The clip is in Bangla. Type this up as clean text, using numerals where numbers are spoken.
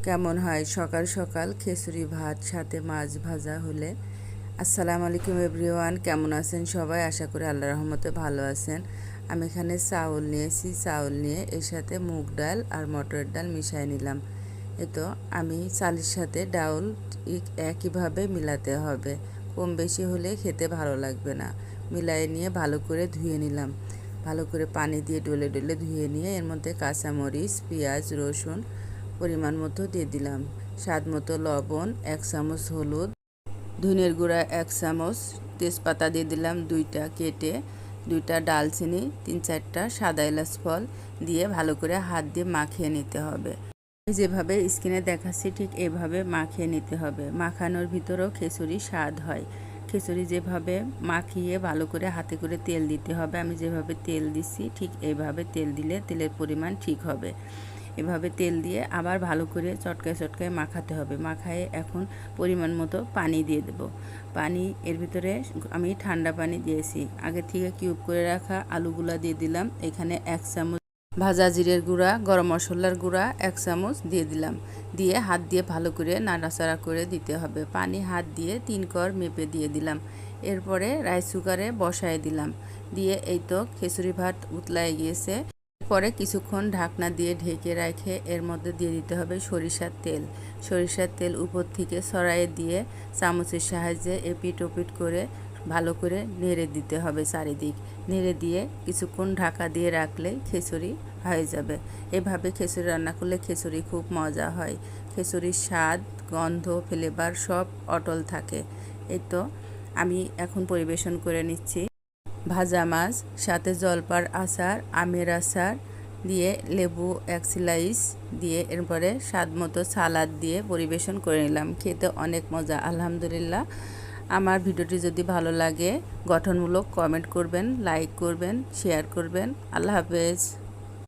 কেমন হয় সকাল সকাল খিচুড়ি ভাত সাথে মাছ ভাজা হলে। আসসালামু আলাইকুম এভরিওয়ান, কেমন আছেন সবাই? আশা করি আল্লাহর রহমতে ভালো আছেন। আমি এখানে চাউল নিয়েছি, চাউল নিয়ে এর সাথে মুগ ডাল আর মটরের ডাল মিশিয়ে নিলাম। তো আমি চালের সাথে ডাউল একইভাবে মিলাতে হবে, কম বেশি হলে খেতে ভালো লাগবে না। মিলাই নিয়ে ভালো করে ধুয়ে নিলাম, ভালো করে পানি দিয়ে ডলে ডলে ধুয়ে নিয়ে এর মধ্যে কাঁচামরিচ, পেঁয়াজ, রসুন পরিমাণ মতো দিয়ে দিলাম, স্বাদ মতো লবণ, 1 চামচ হলুদ, ধনের গুঁড়া 1 চামচ, তেজপাতা দিয়ে দিলাম 2টা কেটে, 2টা ডালচিনি, 3-4টা সাদা এলাচ ফল দিয়ে ভালো করে হাত দিয়ে মাখিয়ে নিতে হবে। যেভাবে স্ক্রিনে দেখাচ্ছি ঠিক এভাবে মাখিয়ে নিতে হবে। মাখানোর ভিতরেও খিচুড়ি স্বাদ হয়। খিচুড়ি যেভাবে মাখিয়ে ভালো করে হাতে করে তেল দিতে হবে, আমি যেভাবে তেল দিচ্ছি ঠিক এইভাবে তেল দিলে তেলের পরিমাণ ঠিক হবে। এভাবে তেল দিয়ে আবার ভালো করে চটকায় চটকায় মাখাতে হবে। মাখায়ে এখন পরিমাণ মতো পানি দিয়ে দেব। পানি এর ভিতরে আমি ঠান্ডা পানি দিয়েছি। আগে থেকে কিউব করে রাখা আলুগুলা দিয়ে দিলাম। এখানে 1 চামচ ভাজা জিরের গুঁড়া, গরম মশলার গুঁড়া 1 চামচ দিয়ে দিলাম। দিয়ে হাত দিয়ে ভালো করে নাড়াচাড়া করে দিতে হবে। পানি হাত দিয়ে 3 কর মেপে দিয়ে দিলাম। এরপরে রাইস কুকারে বসায় দিলাম। দিয়ে এই তো খিচুড়ি ভাত উতলায় গিয়েছে। পরে কিছুক্ষণ ঢাকনা দিয়ে ঢেকে রেখে এর মধ্যে দিয়ে দিতে হবে সরিষার তেল। সরিষার তেল উপর থেকে ছড়াইয়ে দিয়ে চামচের সাহায্যে এপিট ওপিট করে ভালো করে নেড়ে দিতে হবে চারিদিক। নেড়ে দিয়ে কিছুক্ষণ ঢাকা দিয়ে রাখলে খিচুড়ি হয়ে যাবে। এভাবে খিচুড়ি রান্না করলে খিচুড়ি খুব মজা হয়। খিচুড়ির স্বাদ, গন্ধ, ফ্লেভার সব অটল থাকে। এই তো আমি এখন পরিবেশন করে নিচ্ছি। ভাজা মাছ, সাথে জলপার আচার, আমের আচার দিয়ে লেবু 1 স্লাইস দিয়ে এরপরে স্বাদ মতো সালাদ দিয়ে পরিবেশন করে নিলাম। খেতে অনেক মজা, আলহামদুলিল্লাহ। আমার ভিডিওটি যদি ভালো লাগে গঠনমূলক কমেন্ট করবেন, লাইক করবেন, শেয়ার করবেন। আল্লাহ হাফেজ।